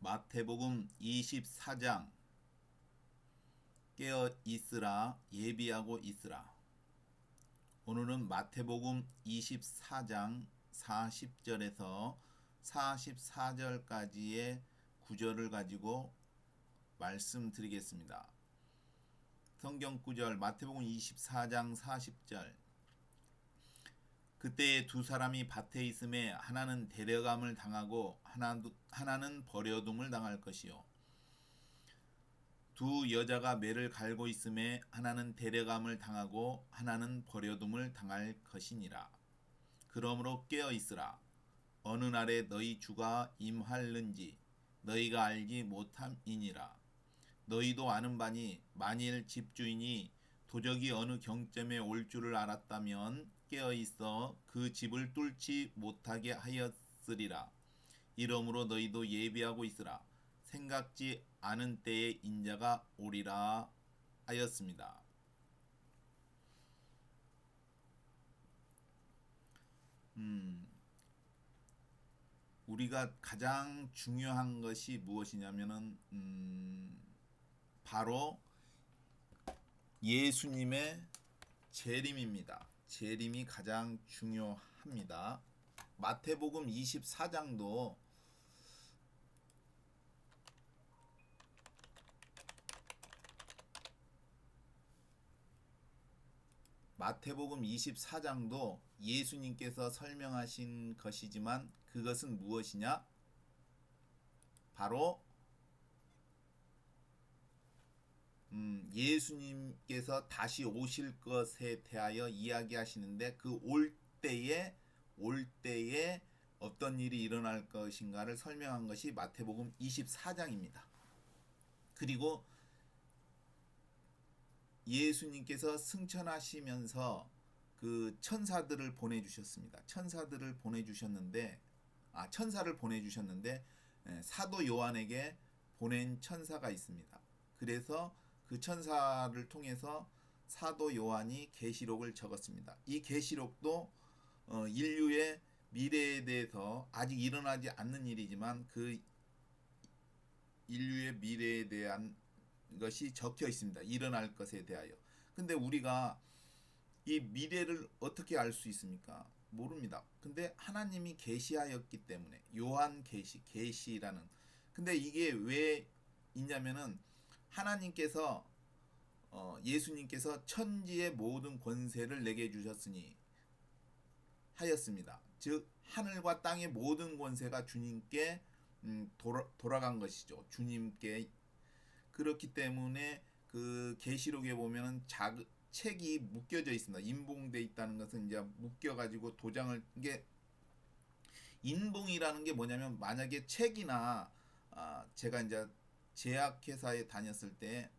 마태복음 24장 깨어 있으라 예비하고 있으라. 오늘은 마태복음 24장 40절에서 44절까지의 구절을 가지고 말씀드리겠습니다. 성경 구절 마태복음 24장 40절. 그때에 두 사람이 밭에 있음에 하나는 데려감을 당하고 하나는 버려둠을 당할 것이요. 두 여자가 매를 갈고 있음에 하나는 데려감을 당하고 하나는 버려둠을 당할 것이니라. 그러므로 깨어 있으라. 어느 날에 너희 주가 임할는지 너희가 알지 못함이니라. 너희도 아는 바니 만일 집주인이 도적이 어느 경점에 올 줄을 알았다면 깨어 있어 그 집을 뚫지 못하게 하였으리라. 이러므로 너희도 예비하고 있으라. 생각지 않은 때에 인자가 오리라 하였습니다. 우리가 가장 중요한 것이 무엇이냐면은 바로 예수님의 재림입니다. 재림이 가장 중요합니다. 마태복음 24장도 예수님께서 설명하신 것이지만 그것은 무엇이냐? 바로 예수님께서 다시 오실 것에 대하여 이야기하시는데 그 올 때에 어떤 일이 일어날 것인가를 설명한 것이 마태복음 24장입니다. 그리고 예수님께서 승천하시면서 그 천사들을 보내주셨습니다. 천사를 보내주셨는데 사도 요한에게 보낸 천사가 있습니다. 그래서 그 천사를 통해서 사도 요한이 계시록을 적었습니다. 이 계시록도 인류의 미래에 대해서 아직 일어나지 않는 일이지만 그 인류의 미래에 대한 것이 적혀 있습니다. 일어날 것에 대하여. 근데 우리가 이 미래를 어떻게 알 수 있습니까? 모릅니다. 근데 하나님이 계시하였기 때문에 요한 계시라는. 근데 이게 왜 있냐면은 하나님께서 예수님께서 천지의 모든 권세를 내게 주셨으니 하였습니다. 즉 하늘과 땅의 모든 권세가 주님께 돌아간 것이죠. 주님께. 그렇기 때문에 그 계시록에 보면은 책이 묶여져 있습니다. 인봉돼 있다는 것은 이제 묶여가지고 도장을 이게 인봉이라는 게 뭐냐면 만약에 책이나 제가 이제 제약회사에 다녔을 때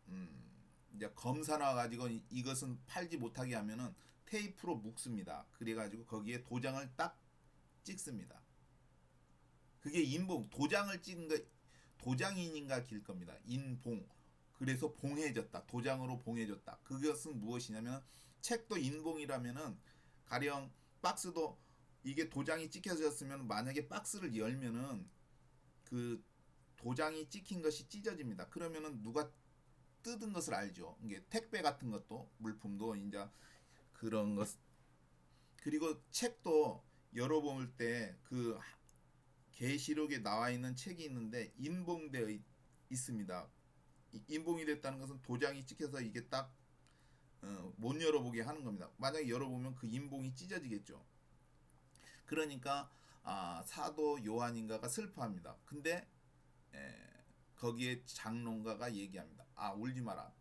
이제 검사 나와가지고 이것은 팔지 못하게 하면은 테이프로 묶습니다. 그래가지고 거기에 도장을 딱 찍습니다. 그게 인봉 도장을 찍은 거 도장인인가 길 겁니다. 인봉. 그래서 봉해졌다. 도장으로 봉해졌다. 그것은 무엇이냐면 책도 인봉이라면은 가령 박스도 이게 도장이 찍혀졌으면 만약에 박스를 열면은 그 도장이 찍힌 것이 찢어집니다. 그러면은 누가 뜯은 것을 알죠. 이게 택배 같은 것도 물품도 이제 그런 것. 그리고 책도 열어볼 때 그 계시록에 나와 있는 책이 있는데 인봉되어 있습니다. 인봉이 됐다는 것은 도장이 찍혀서 이게 딱 못 열어보게 하는 겁니다. 만약에 열어보면 그 인봉이 찢어지겠죠. 그러니까 사도 요한인가가 슬퍼합니다. 근데 거기에 장론가가 얘기합니다. 울지 마라.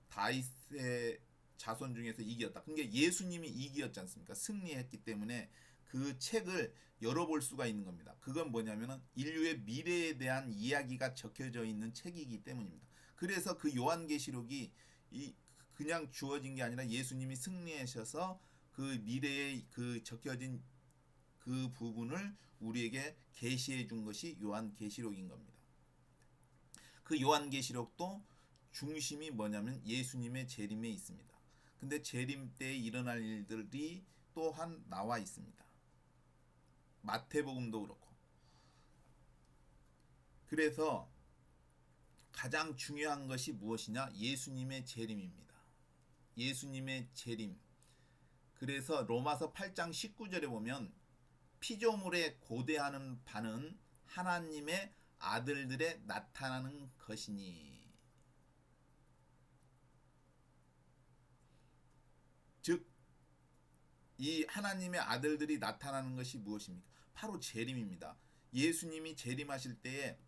다윗의 자손 중에서 이기었다. 그러니까 예수님이 이기었지 않습니까? 승리했기 때문에 그 책을 열어볼 수가 있는 겁니다. 그건 뭐냐면은 인류의 미래에 대한 이야기가 적혀져 있는 책이기 때문입니다. 그래서 그 요한계시록이 그냥 주어진 게 아니라 예수님이 승리하셔서 그 미래에 그 적혀진 그 부분을 우리에게 계시해 준 것이 요한계시록인 겁니다. 그 요한계시록도 중심이 뭐냐면 예수님의 재림에 있습니다. 근데 재림 때 일어날 일들이 또한 나와 있습니다. 마태복음도 그렇고. 그래서 가장 중요한 것이 무엇이냐? 예수님의 재림입니다. 예수님의 재림. 그래서 로마서 8장 19절에 보면 피조물에 고대하는 바는 하나님의 아들들의 나타나는 것이니. 즉, 이 하나님의 아들들이 나타나는 것이 무엇입니까? 바로 재림입니다. 예수님이 재림하실 때에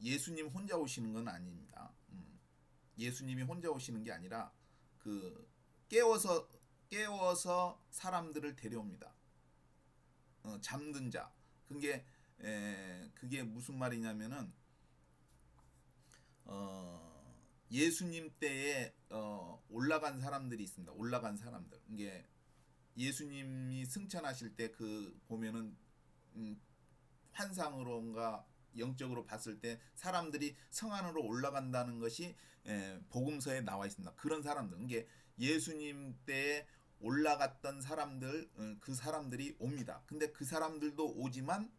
예수님 혼자 오시는 건 아닙니다. 예수님이 혼자 오시는 게 아니라 그 깨워서 사람들을 데려옵니다. 잠든 자. 그게 무슨 말이냐면은 예수님 때에 올라간 사람들이 있습니다. 올라간 사람들. 이게 예수님이 승천하실 때 그 보면은 환상으로인가 영적으로 봤을 때 사람들이 성 안으로 올라간다는 것이 복음서에 나와 있습니다. 그런 사람들. 이게 예수님 때에 올라갔던 사람들, 그 사람들이 옵니다. 근데 그 사람들도 오지만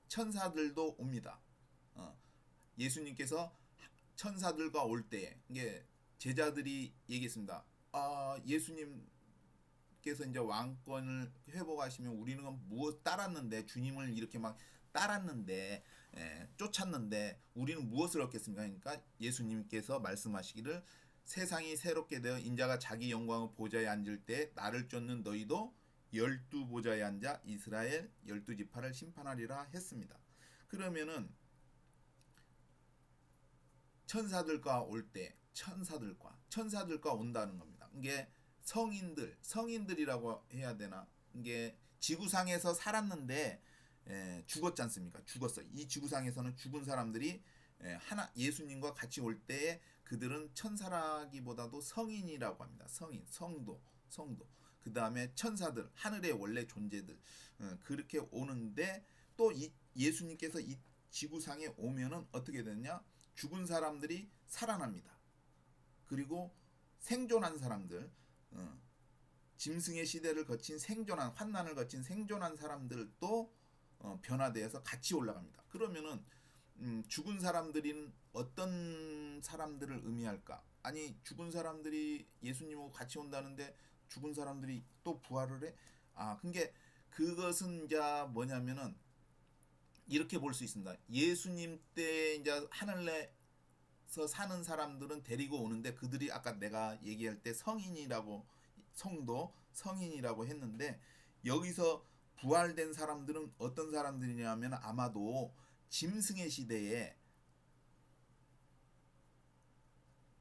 천사들도 옵니다. 예수님께서 천사들과 올 때에 이게 제자들이 얘기했습니다. 예수님께서 이제 왕권을 회복하시면 우리는 무엇 따랐는데 주님을 이렇게 막 따랐는데 쫓았는데 우리는 무엇을 얻겠습니까? 그러니까 예수님께서 말씀하시기를 세상이 새롭게 되어 인자가 자기 영광의 보좌에 앉을 때 나를 쫓는 너희도 12보좌에 앉아 이스라엘 12지파를 심판하리라 했습니다. 그러면은 천사들과 올 때 천사들과 온다는 겁니다. 이게 성인들이라고 해야 되나? 이게 지구상에서 살았는데 죽었지 않습니까? 죽었어. 이 지구상에서는 죽은 사람들이 예수님과 같이 올 때에 그들은 천사라기보다도 성인이라고 합니다. 성도. 그 다음에 천사들, 하늘의 원래 존재들 그렇게 오는데 또 이 예수님께서 이 지구상에 오면은 어떻게 되느냐? 죽은 사람들이 살아납니다. 그리고 생존한 사람들, 짐승의 시대를 거친 환난을 거친 생존한 사람들도 변화되어서 같이 올라갑니다. 그러면은 죽은 사람들인 어떤 사람들을 의미할까? 아니 죽은 사람들이 예수님하고 같이 온다는데 죽은 사람들이 또 부활을 해? 그게 그것은 이제 뭐냐면은 이렇게 볼 수 있습니다. 예수님 때 이제 하늘에서 사는 사람들은 데리고 오는데 그들이 아까 내가 얘기할 때 성인이라고 했는데 여기서 부활된 사람들은 어떤 사람들이냐면 아마도 짐승의 시대에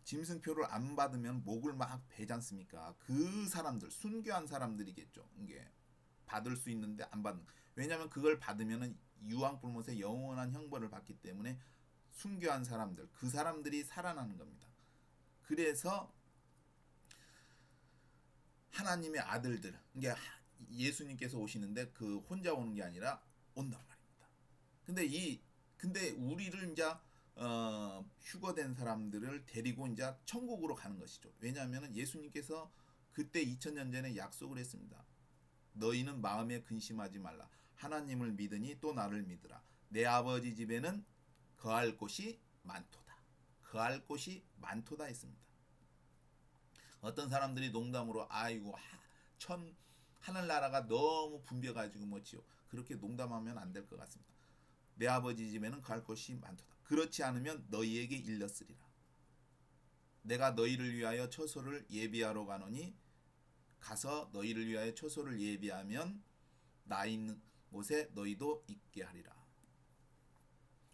짐승표를 안 받으면 목을 막 베지 않습니까? 그 사람들, 순교한 사람들이겠죠. 이게 받을 수 있는데 안 받는. 왜냐하면 그걸 받으면은 유황불못의 영원한 형벌을 받기 때문에 순교한 사람들, 그 사람들이 살아나는 겁니다. 그래서 하나님의 아들들, 이게 예수님께서 오시는데 그 혼자 오는 게 아니라 온단 말입니다. 근데 우리를 이제 휴거된 사람들을 데리고 이제 천국으로 가는 것이죠. 왜냐하면 예수님께서 그때 2000년 전에 약속을 했습니다. 너희는 마음에 근심하지 말라. 하나님을 믿으니 또 나를 믿으라. 내 아버지 집에는 거할 곳이 많도다. 거할 곳이 많도다 했습니다. 어떤 사람들이 농담으로 아이고 하늘나라가 너무 붐벼가지고 뭐지요. 그렇게 농담하면 안 될 것 같습니다. 내 아버지 집에는 거할 곳이 많도다. 그렇지 않으면 너희에게 일렀으리라. 내가 너희를 위하여 처소를 예비하러 가노니 가서 너희를 위하여 처소를 예비하면 나 있는 곳에 너희도 있게 하리라.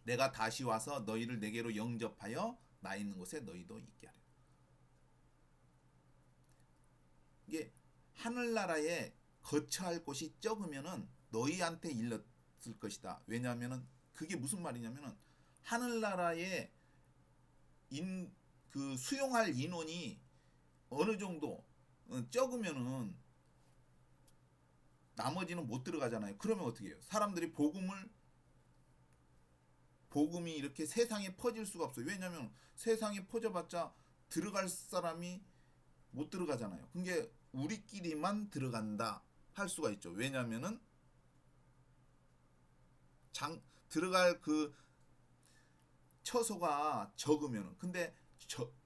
내가 다시 와서 너희를 내게로 영접하여 나 있는 곳에 너희도 있게 하리라. 이게 하늘나라에 거처할 곳이 적으면은 너희한테 일렀을 것이다. 왜냐하면은 그게 무슨 말이냐면은 하늘나라에 그 수용할 인원이 어느 정도 적으면은 나머지는 못 들어가잖아요. 그러면 어떻게 해요? 사람들이 복음이 이렇게 세상에 퍼질 수가 없어요. 왜냐하면 세상에 퍼져봤자 들어갈 사람이 못 들어가잖아요. 그게 우리끼리만 들어간다 할 수가 있죠. 왜냐하면은 들어갈 그 처소가 적으면, 근데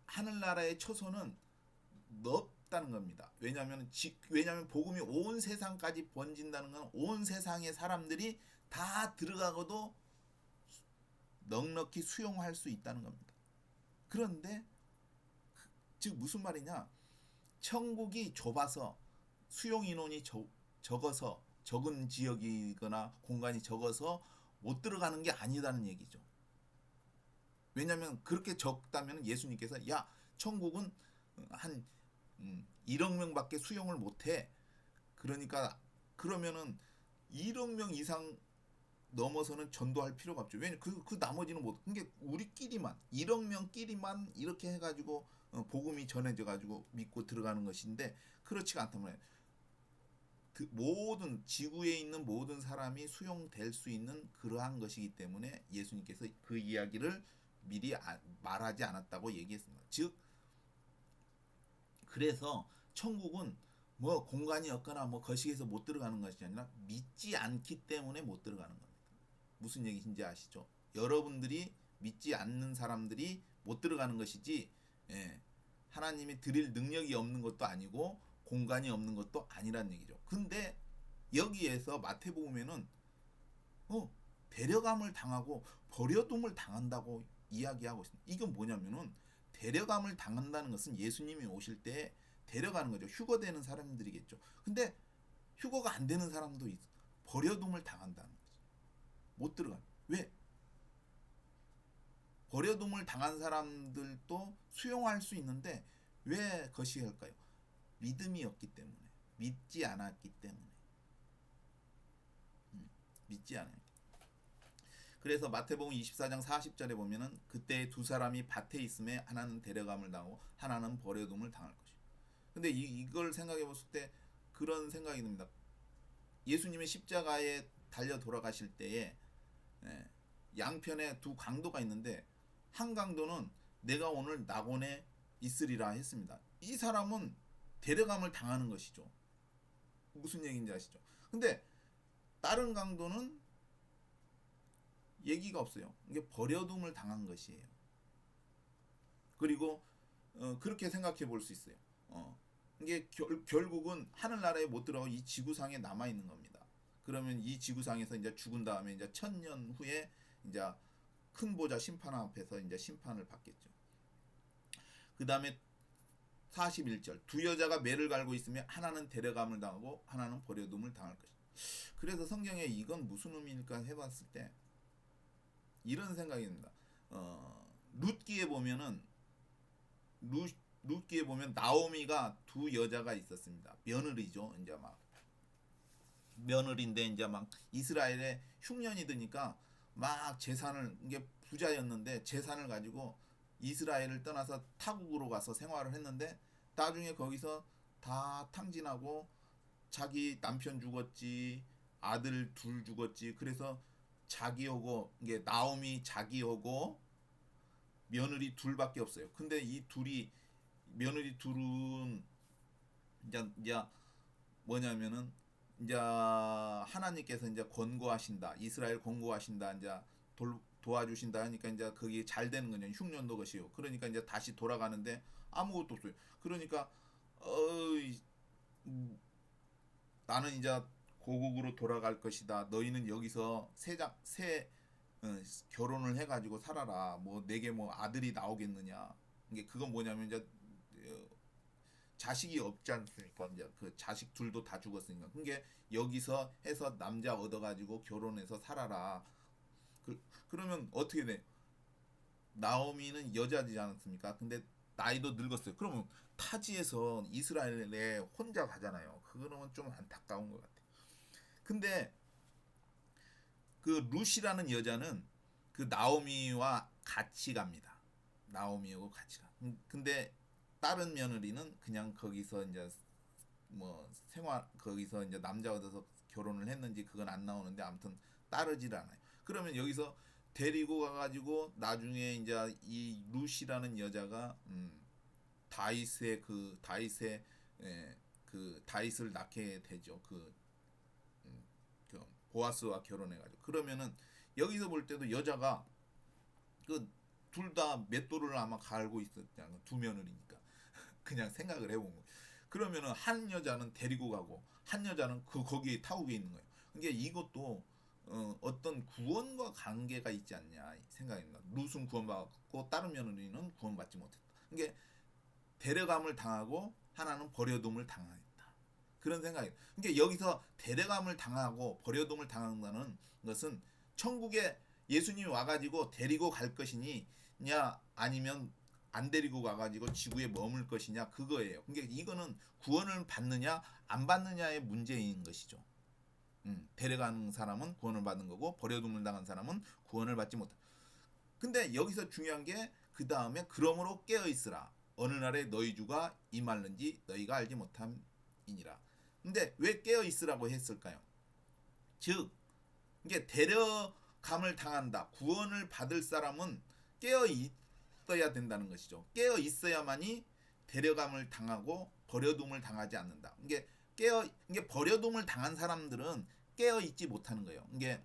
하늘나라의 처소는 넓다는 겁니다. 왜냐하면 복음이 온 세상까지 번진다는 건 온 세상의 사람들이 다 들어가고도 넉넉히 수용할 수 있다는 겁니다. 그런데 즉 무슨 말이냐? 천국이 좁아서 수용 인원이 적어서, 적은 지역이거나 공간이 적어서 못 들어가는 게 아니라는 얘기죠. 왜냐하면 그렇게 적다면 예수님께서 야, 천국은 한 1억 명밖에 수용을 못해. 그러니까 그러면은 1억 명 이상 넘어서는 전도할 필요가 없죠. 왜냐 그 나머지는 못. 그게 우리끼리만 1억 명끼리만 이렇게 해가지고 복음이 전해져가지고 믿고 들어가는 것인데 그렇지가 않단 말이에요. 그 모든 지구에 있는 모든 사람이 수용될 수 있는 그러한 것이기 때문에 예수님께서 그 이야기를 미리 말하지 않았다고 얘기했습니다. 즉 그래서 천국은 뭐 공간이 없거나 뭐 거시기에서 못 들어가는 것이 아니라 믿지 않기 때문에 못 들어가는 겁니다. 무슨 얘기인지 아시죠? 여러분들이 믿지 않는 사람들이 못 들어가는 것이지, 하나님이 드릴 능력이 없는 것도 아니고 공간이 없는 것도 아니란 얘기죠. 근데 여기에서 마태복음에는 데려감을 당하고 버려둠을 당한다고 이야기하고 있습니다. 이건 뭐냐면은 데려감을 당한다는 것은 예수님이 오실 때 데려가는 거죠. 휴거되는 사람들이겠죠. 근데 휴거가 안 되는 사람도 있어. 버려둠을 당한다는 거죠. 못 들어가. 왜? 버려둠을 당한 사람들도 수용할 수 있는데 왜 거시기할까요? 믿음이 없기 때문에, 믿지 않았기 때문에, 믿지 않아요. 그래서 마태복음 24장 40절에 보면은 그때 두 사람이 밭에 있음에 하나는 데려감을 당하고 하나는 버려둠을 당할 것이요. 근데 이걸 생각해 봤을 때 그런 생각이 듭니다. 예수님의 십자가에 달려 돌아가실 때에 양편에 두 강도가 있는데 한 강도는 내가 오늘 낙원에 있으리라 했습니다. 이 사람은 데려감을 당하는 것이죠. 무슨 얘기인지 아시죠? 근데 다른 강도는 얘기가 없어요. 이게 버려둠을 당한 것이에요. 그리고 그렇게 생각해 볼 수 있어요. 이게 결국은 하늘나라에 못 들어가고 이 지구상에 남아 있는 겁니다. 그러면 이 지구상에서 이제 죽은 다음에 이제 1000년 후에 이제 큰 보좌 심판 앞에서 이제 심판을 받겠죠. 그 다음에 41절 두 여자가 매를 갈고 있으면 하나는 데려감을 당하고 하나는 버려둠을 당할 것이다. 그래서 성경에 이건 무슨 의미일까 해봤을 때 이런 생각이 듭니다. 룻기에 보면은 룻기에 보면 나오미가 두 여자가 있었습니다. 며느리죠. 이제 막 며느리인데 이제 막 이스라엘에 흉년이 드니까 막 재산을, 이게 부자였는데 재산을 가지고 이스라엘을 떠나서 타국으로 가서 생활을 했는데 나중에 거기서 다 탕진하고 자기 남편 죽었지, 아들 둘 죽었지. 그래서 자기하고 이게 나오미 자기하고 며느리 둘밖에 없어요. 근데 이 둘이 며느리 둘은 이제 뭐냐면은 이제 하나님께서 이제 권고하신다, 이스라엘 권고하신다, 이제 도와주신다 하니까 이제 그게 잘 되는 거냐, 흉년도 것이요. 그러니까 이제 다시 돌아가는데 아무것도 없어요. 그러니까 나는 이제 고국으로 돌아갈 것이다. 너희는 여기서 새 결혼을 해가지고 살아라. 뭐 내게 뭐 아들이 나오겠느냐. 이게 그건 뭐냐면 이제 자식이 없지 않습니까? 이제 그 자식 둘도 다 죽었으니까. 그게 여기서 해서 남자 얻어가지고 결혼해서 살아라. 그러면 어떻게 돼? 나오미는 여자지 않습니까? 근데 나이도 늙었어요. 그러면 타지에서 이스라엘에 혼자 가잖아요. 그거는 좀 안타까운 것 같아요. 근데 그 룻이라는 여자는 그 나오미와 같이 갑니다. 나오미하고 같이 가. 근데 다른 며느리는 그냥 거기서 이제 뭐 생활, 거기서 이제 남자 얻어서 결혼을 했는지 그건 안 나오는데 아무튼 따르질 않아요. 그러면 여기서 데리고 가가지고 나중에 이제 이 룻이라는 여자가 다윗의 그 다윗을 낳게 되죠. 그 보아스와 결혼해가지고. 그러면은 여기서 볼 때도 여자가 그 둘 다 맷돌을 아마 갈고 있었잖아. 두 며느리니까. 그냥 생각을 해본 거예요. 그러면은 한 여자는 데리고 가고 한 여자는 거기에 타국에 있는 거예요. 그러니까 이것도 어떤 구원과 관계가 있지 않냐 생각입니다. 룻은 구원받고 다른 며느리는 구원받지 못했다. 그러니까 데려감을 당하고 하나는 버려둠을 당했다. 그런 생각이에요. 그러니까 여기서 데려감을 당하고 버려둠을 당한다는 것은 천국에 예수님이 와가지고 데리고 갈 것이냐 아니면 안 데리고 가가지고 지구에 머물 것이냐 그거예요. 그러니까 이거는 구원을 받느냐 안 받느냐의 문제인 것이죠. 데려가는 사람은 구원을 받는 거고 버려둠을 당한 사람은 구원을 받지 못한다. 근데 여기서 중요한 게 그 다음에 그러므로 깨어 있으라. 어느 날에 너희 주가 임할는지 너희가 알지 못함이니라. 근데 왜 깨어 있으라고 했을까요? 즉 이게 데려감을 당한다. 구원을 받을 사람은 깨어 있어야 된다는 것이죠. 깨어 있어야만이 데려감을 당하고 버려둠을 당하지 않는다. 이게 버려둠을 당한 사람들은 깨어 있지 못하는 거예요. 이게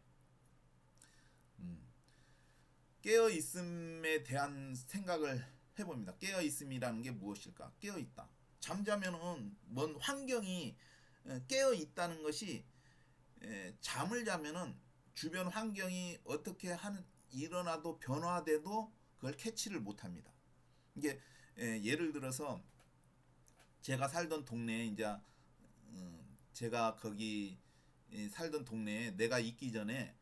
깨어 있음에 대한 생각을 해봅니다. 깨어 있음이라는 게 무엇일까? 깨어 있다. 잠자면은 뭔 환경이 깨어 있다는 것이 잠을 자면은 주변 환경이 어떻게 일어나도 변화돼도 그걸 캐치를 못합니다. 이게 예를 들어서 제가 살던 동네에 이제 제가 거기 살던 동네에 내가 있기 전에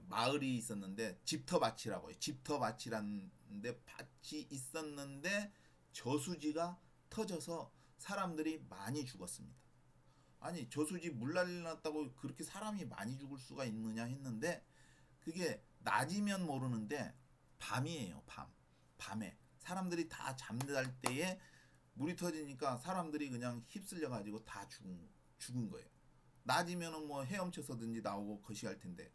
마을이 있었는데 집터밭이라고요. 집터밭이라는데 밭이 있었는데 저수지가 터져서 사람들이 많이 죽었습니다. 아니 저수지 물난리 났다고 그렇게 사람이 많이 죽을 수가 있느냐 했는데 그게 낮이면 모르는데 밤이에요. 밤에 사람들이 다 잠잘 때에 물이 터지니까 사람들이 그냥 휩쓸려 가지고 다 죽은 거예요. 낮이면은 뭐 헤엄쳐서든지 나오고 거시할 텐데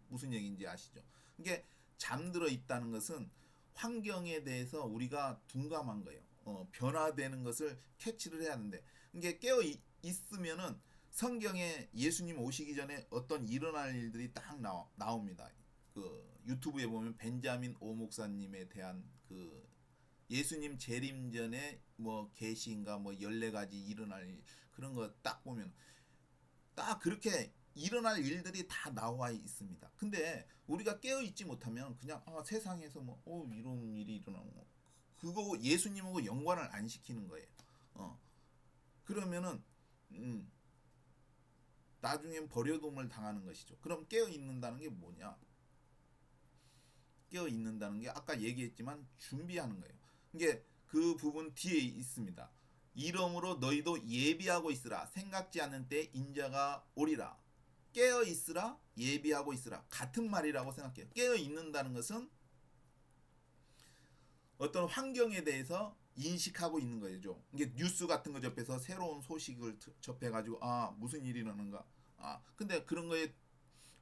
무슨 얘기인지 아시죠? 이게 잠들어 있다는 것은 환경에 대해서 우리가 둔감한 거예요. 변화되는 것을 캐치를 해야 하는데 이게 깨어 있으면은 성경에 예수님 오시기 전에 어떤 일어날 일들이 딱 나옵니다. 그 유튜브에 보면 벤자민 오 목사님에 대한 그 예수님 재림 전에 뭐 계시인가 뭐 14가지 일어날 일 그런 거 딱 보면 딱 그렇게 일어날 일들이 다 나와 있습니다. 근데 우리가 깨어 있지 못하면 그냥 세상에서 뭐 이런 일이 일어나는 거 그거 예수님하고 연관을 안 시키는 거예요. 그러면은 나중엔 버려둠을 당하는 것이죠. 그럼 깨어 있는다는 게 뭐냐? 깨어 있는다는 게 아까 얘기했지만 준비하는 거예요. 이게 그 부분 뒤에 있습니다. 이러므로 너희도 예비하고 있으라. 생각지 않은 때 인자가 오리라. 깨어 있으라, 예비하고 있으라. 같은 말이라고 생각해요. 깨어 있는다는 것은 어떤 환경에 대해서 인식하고 있는 거죠. 이게 뉴스 같은 거 접해서 새로운 소식을 접해가지고 무슨 일이 일어나는가. 근데 그런 거에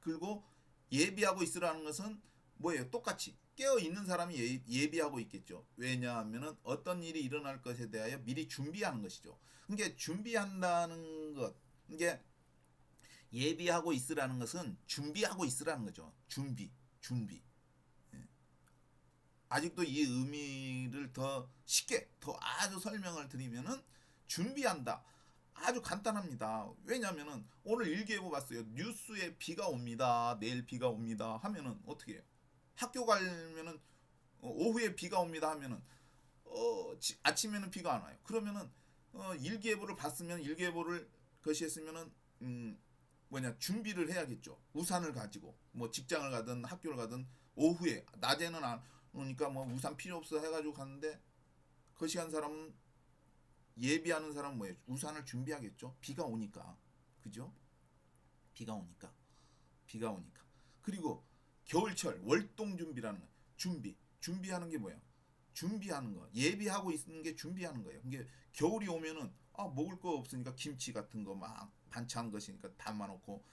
그리고 예비하고 있으라는 것은 뭐예요? 똑같이 깨어 있는 사람이 예비하고 있겠죠. 왜냐하면은 어떤 일이 일어날 것에 대하여 미리 준비하는 것이죠. 그러니까 준비한다는 것, 이게 예비하고 있으라는 것은 준비하고 있으라는 거죠. 준비. 아직도 이 의미를 더 쉽게, 더 아주 설명을 드리면은 준비한다. 아주 간단합니다. 왜냐면은 오늘 일기예보 봤어요. 뉴스에 비가 옵니다. 내일 비가 옵니다. 하면은 어떻게 해요? 학교 가면은 오후에 비가 옵니다 하면은 아침에는 비가 안 와요. 그러면은 일기예보를 봤으면 일기예보를 거시했으면은 준비를 해야겠죠. 우산을 가지고 뭐 직장을 가든 학교를 가든 오후에 낮에는 안 오니까 뭐 우산 필요 없어 해가지고 갔는데 거시한 사람은 예비하는 사람은 뭐예요? 우산을 준비하겠죠. 비가 오니까 그죠? 비가 오니까 그리고 겨울철 월동 준비라는 거 준비하는 게 뭐예요? 준비하는 거 예비하고 있는 게 준비하는 거예요. 이게 겨울이 오면은 먹을 거 없으니까 김치 같은 거 막 반찬 것이니까 담아놓고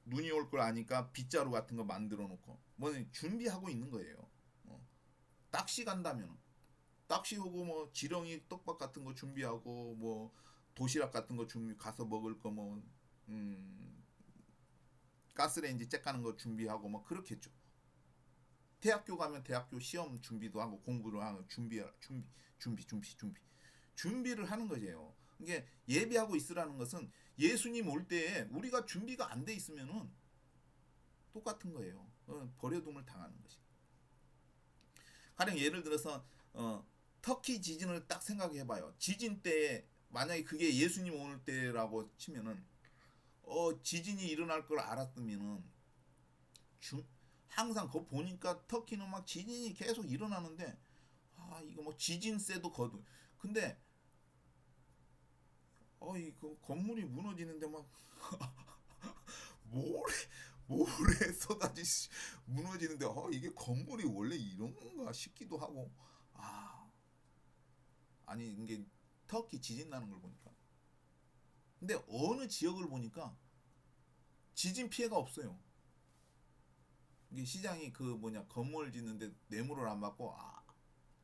눈이 올 걸 아니까 빗자루 같은 거 만들어 놓고 뭐 준비하고 있는 거예요. 낚시 간다면 낚시 오고 뭐 지렁이 떡밥 같은 거 준비하고 뭐 도시락 같은 거 준비 가서 먹을 거 뭐 가스레인지 쬐까는 거 준비하고 뭐 그렇겠죠. 대학교 가면 대학교 시험 준비도 하고 공부를 하고 준비를 하는 거예요. 이게 예비하고 있으라는 것은 예수님 올 때에 우리가 준비가 안 돼 있으면은 똑같은 거예요. 버려둠을 당하는 것이. 가령 예를 들어서 터키 지진을 딱 생각해봐요. 지진 때에 만약에 그게 예수님 올 때라고 치면은 지진이 일어날 걸 알았으면은 항상 그거 보니까 터키는 막 지진이 계속 일어나는데 이거 뭐 지진세도 거두. 근데 이거 건물이 무너지는데 막 모래 쏟아지 무너지는데 이게 건물이 원래 이런 건가 싶기도 하고 아니 이게 터키 지진 나는 걸 보니까 근데 어느 지역을 보니까 지진 피해가 없어요. 이게 시장이 건물 짓는데 뇌물을 안 받고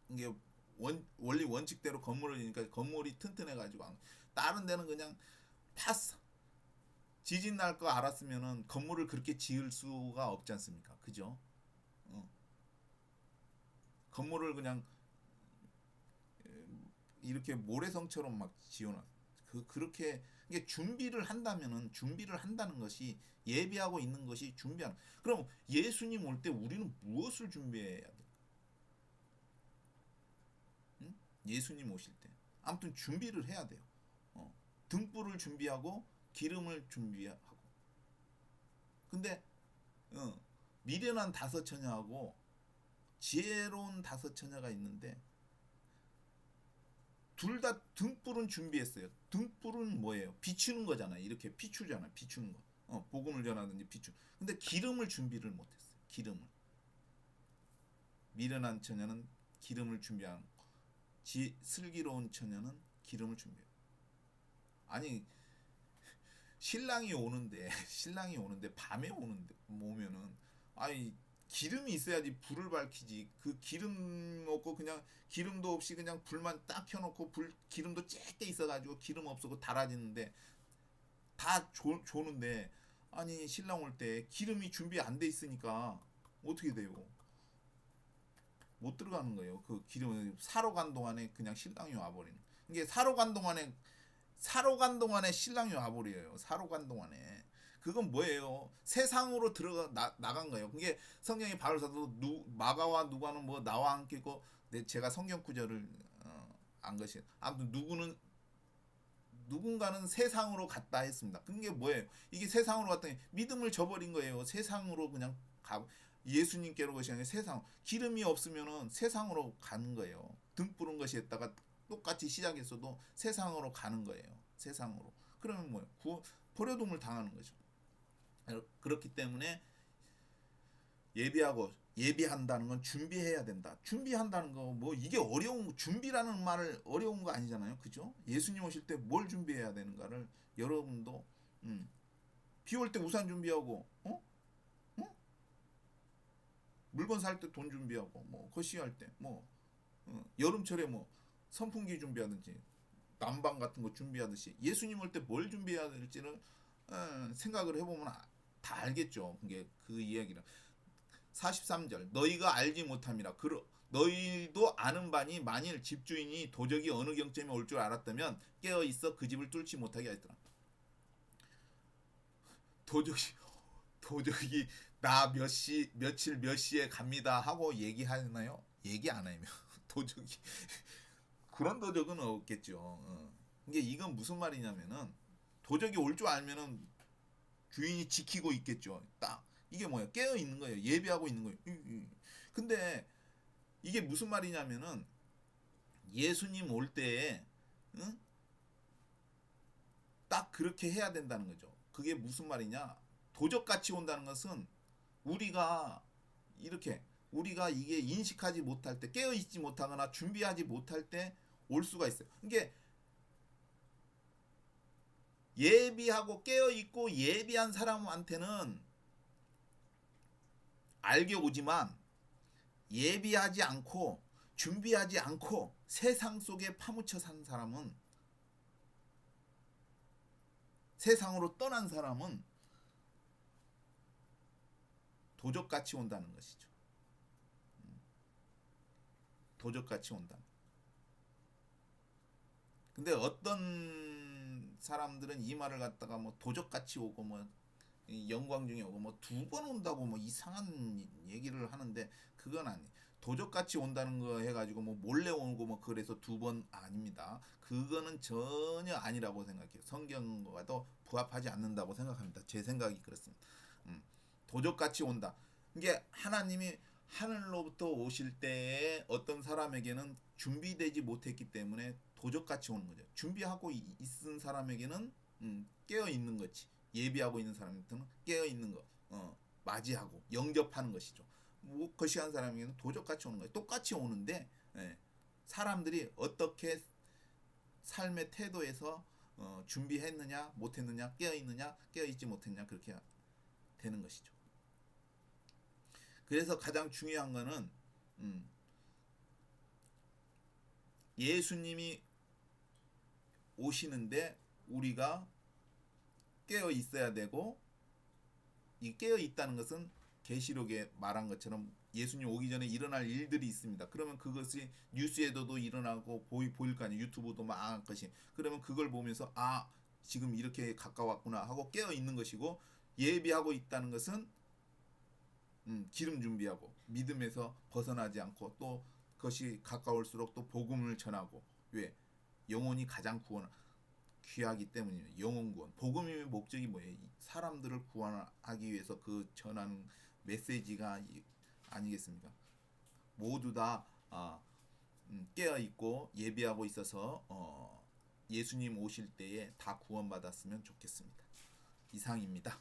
이게 원리 원칙대로 건물을 지니까 건물이 튼튼해가지고 다른 데는 그냥 파스 지진 날 거 알았으면은 건물을 그렇게 지을 수가 없지 않습니까? 그죠? 건물을 그냥 이렇게 모래성처럼 막 지어놔. 그렇게 이게 준비를 한다는 것이 예비하고 있는 것이 준비하는. 그럼 예수님 올 때 우리는 무엇을 준비해야 돼? 응? 예수님 오실 때 아무튼 준비를 해야 돼요. 등불을 준비하고 기름을 준비하고. 근데 미련한 다섯 처녀하고 지혜로운 다섯 처녀가 있는데 둘 다 등불은 준비했어요. 등불은 뭐예요? 비추는 거잖아요. 이렇게 비추잖아요. 비추는 거. 복음을 전하든지 비추. 근데 기름을 준비를 못했어요. 기름을. 미련한 처녀는 기름을 준비하는 거. 슬기로운 처녀는 기름을 준비해요. 아니 신랑이 오는데 밤에 오면은 기름이 있어야지 불을 밝히지. 그 기름 없고 그냥 기름도 없이 그냥 불만 딱 켜놓고 기름도 쬐게 있어가지고 기름 없고 달아지는데 다 조는데 신랑 올 때 기름이 준비 안 돼 있으니까 어떻게 돼요? 못 들어가는 거예요. 그 기름 사러 간 동안에 그냥 신랑이 와버리는. 이게 사러 간 동안에 신랑이 와버려요. 사러 간 동안에. 그건 뭐예요? 세상으로 나간 거예요. 그게 성경의 바울사도 마가와 누가는 뭐 나와 함께 있고 제가 성경 구절을 안 것이 아무튼 누군가는 세상으로 갔다 했습니다. 그게 뭐예요? 이게 세상으로 갔더니 믿음을 저버린 거예요. 세상으로 그냥 예수님께로 것이 아니라 세상. 기름이 없으면은 세상으로 가는 거예요. 등불은 것이 했다가 똑같이 시작했어도 세상으로 가는 거예요. 세상으로. 그러면 뭐예요? 버려둠을 당하는 거죠. 그렇기 때문에 예비한다는 건 준비해야 된다. 준비한다는 거 이게 준비라는 말을 어려운 거 아니잖아요. 그죠? 예수님 오실 때 뭘 준비해야 되는가를 여러분도 비 올 때 우산 준비하고 물건 살 때 돈 준비하고 거시할 때 여름철에 선풍기 준비하든지 난방 같은 거 준비하듯이 예수님 올 때 뭘 준비해야 될지를 생각을 해보면 다 알겠죠. 그게 그 이야기를 43절 너희가 알지 못함이라 너희도 아는 바니 만일 집주인이 도적이 어느 경쯤에 올 줄 알았다면 깨어 있어 그 집을 뚫지 못하게 하였더라. 도적이 나 며칠 몇 시에 갑니다 하고 얘기하나요? 얘기 안 해요. 도적이 그런 도적은 없겠죠. 이건 무슨 말이냐면은 도적이 올 줄 알면은 주인이 지키고 있겠죠. 딱 이게 뭐야? 깨어 있는 거예요. 예비하고 있는 거예요. 근데 이게 무슨 말이냐면은 예수님 올 때에 딱 그렇게 해야 된다는 거죠. 그게 무슨 말이냐? 도적같이 온다는 것은 우리가 이게 인식하지 못할 때 깨어 있지 못하거나 준비하지 못할 때 올 수가 있어요. 이게 예비하고 깨어 있고 예비한 사람한테는 알게 오지만 예비하지 않고 준비하지 않고 세상 속에 파묻혀 산 사람은 세상으로 떠난 사람은 도적같이 온다는 것이죠. 도적같이 온다. 근데 어떤 사람들은 이 말을 갖다가 뭐 도적같이 오고 뭐 영광 중에 오고 뭐 두 번 온다고 뭐 이상한 얘기를 하는데 그건 아니. 도적같이 온다는 거 해가지고 뭐 몰래 오고 뭐 그래서 두 번 아닙니다. 그거는 전혀 아니라고 생각해요. 성경과도 부합하지 않는다고 생각합니다. 제 생각이 그렇습니다. 도적같이 온다. 이게 하나님이 하늘로부터 오실 때에 어떤 사람에게는 준비되지 못했기 때문에 도적같이 오는 거죠. 준비하고 있은 사람에게는 깨어 있는 거지. 예비하고 있는 사람한테는 깨어 있는 거, 맞이하고 영접하는 것이죠. 뭐 거시한 사람에게는 도적같이 오는 거예요. 똑같이 오는데 사람들이 어떻게 삶의 태도에서 준비했느냐, 못했느냐, 깨어 있느냐, 깨어 있지 못했냐 그렇게 되는 것이죠. 그래서 가장 중요한 거는 예수님이 오시는데 우리가 깨어 있어야 되고, 이 깨어 있다는 것은 계시록에 말한 것처럼 예수님 오기 전에 일어날 일들이 있습니다. 그러면 그것이 뉴스에도 일어나고 보일 거 아니에요. 유튜브도 망할 것이. 그러면 그걸 보면서 아 지금 이렇게 가까웠구나 하고 깨어 있는 것이고, 예비하고 있다는 것은 기름 준비하고 믿음에서 벗어나지 않고 또 그것이 가까울수록 또 복음을 전하고, 왜? 영혼이 가장 귀하기 때문이에요. 영혼 구원. 복음의 목적이 뭐예요? 사람들을 구원하기 위해서 그 전하는 메시지가 아니겠습니까? 모두 다 깨어 있고 예비하고 있어서 예수님 오실 때에 다 구원받았으면 좋겠습니다. 이상입니다.